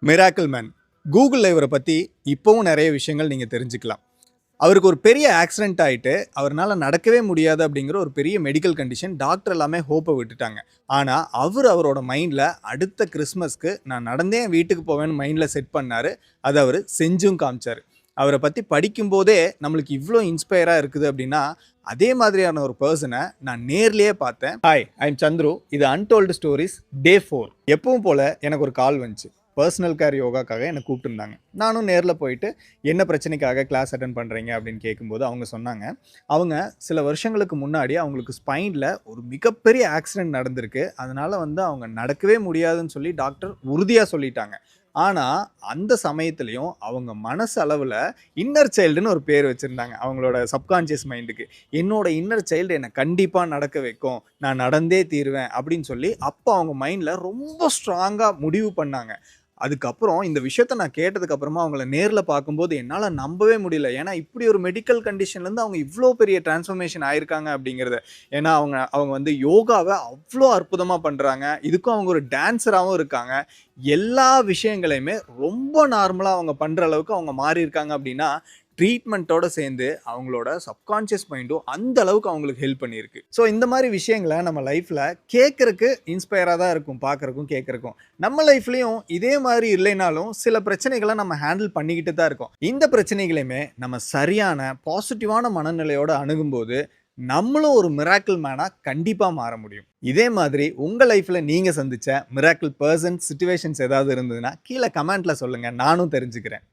Miracle man. கூகுள்ல இவர பத்தி இப்பவும் நெறைய விஷயங்கள் நீங்க தெரிஞ்சுக்கலாம். அவருக்கு ஒரு பெரிய ஆக்சிடென்ட் ஆயிட்டு, அவர்னால நடக்கவே முடியாது அப்படிங்கிற ஒரு பெரிய மெடிக்கல் கண்டிஷன். டாக்டர் எல்லாமே ஹோப்ப விட்டுட்டாங்க. ஆனா, அவரோட மைண்ட்ல அடுத்த கிறிஸ்மஸ்க்கு நான் நடந்தே என் வீட்டுக்கு போவேன்னு மைண்ட்ல செட் பண்ணாரு. அத அவரு செஞ்சும் காமிச்சாரு. அவர பத்தி படிக்கும்போதே நம்மளுக்கு இவ்ளோ இன்ஸ்பயரா இருக்குது அப்படின்னா, அதே மாதிரியான ஒரு பெர்சன நான் நேர்லயே பார்த்தேன். ஹாய், ஐ அம் சந்துரு. இது அன்டோல்டு ஸ்டோரீஸ் டே 4. எப்பவும் போல எனக்கு ஒரு கால் வந்துச்சு. பர்சனல் கேர் யோகாக்காக என்னை கூப்பிட்டுருந்தாங்க. நானும் நேரில் போயிட்டு என்ன பிரச்சனைக்காக கிளாஸ் அட்டன் பண்ணுறீங்க அப்படின்னு கேட்கும்போது அவங்க சொன்னாங்க, அவங்க சில வருஷங்களுக்கு முன்னாடி அவங்களுக்கு ஸ்பைனில் ஒரு மிகப்பெரிய ஆக்சிடென்ட் நடந்திருக்கு. அதனால அவங்க நடக்கவே முடியாதுன்னு சொல்லி டாக்டர் உறுதியாக சொல்லிட்டாங்க. ஆனால் அந்த சமயத்துலேயும் அவங்க மனசு அளவில் இன்னர் சைல்டுன்னு ஒரு பேர் வச்சுருந்தாங்க அவங்களோட சப்கான்ஷியஸ் மைண்டுக்கு. என்னோட இன்னர் சைல்டு என்னை கண்டிப்பாக நடக்க வைக்கும், நான் நடந்தே தீருவேன் அப்படின்னு சொல்லி அப்போ அவங்க மைண்டில் ரொம்ப ஸ்ட்ராங்காக முடிவு பண்ணாங்க. அதுக்கப்புறம் இந்த விஷயத்த நான் கேட்டதுக்கு அப்புறமா அவங்கள நேர்ல பார்க்கும்போது என்னால நம்பவே முடியல. ஏன்னா இப்படி ஒரு மெடிக்கல் கண்டிஷன்லேருந்து அவங்க இவ்ளோ பெரிய டிரான்ஸ்ஃபர்மேஷன் ஆயிருக்காங்க அப்படிங்கிறத. ஏன்னா அவங்க அவங்க யோகாவ அவ்ளோ அற்புதமா பண்றாங்க. இதுக்கும் அவங்க ஒரு டான்ஸராவும் இருக்காங்க. எல்லா விஷயங்களையுமே ரொம்ப நார்மலா அவங்க பண்ற அளவுக்கு அவங்க மாறியிருக்காங்க அப்படின்னா, ட்ரீட்மெண்ட்டோட சேர்ந்து அவங்களோட சப்கான்ஷியஸ் மைண்டும் அந்த அளவுக்கு அவங்களுக்கு ஹெல்ப் பண்ணியிருக்கு. ஸோ இந்த மாதிரி விஷயங்கள நம்ம லைஃப்ல கேட்கறக்கு இன்ஸ்பயரா தான் இருக்கும், பார்க்கறக்கும், கேட்கறக்கும். நம்ம லைஃப்லயும் இதே மாதிரி இல்லைனாலும் சில பிரச்சனைகள நம்ம ஹேண்டில் பண்ணிக்கிட்டு தான் இருக்கோம். இந்த பிரச்சனைகளையுமே நம்ம சரியான பாசிட்டிவான மனநிலையோட அணுகும்போது நம்மளும் ஒரு மிராக்கிள் மேனா கண்டிப்பா மாற முடியும். இதே மாதிரி உங்க லைஃப்ல நீங்க சந்திச்ச மிராக்கிள் பெர்சன், சிச்சுவேஷன்ஸ் ஏதாவது இருந்ததுன்னா கீழ கமெண்ட்ல சொல்லுங்க. நானும் தெரிஞ்சுக்கிறேன்.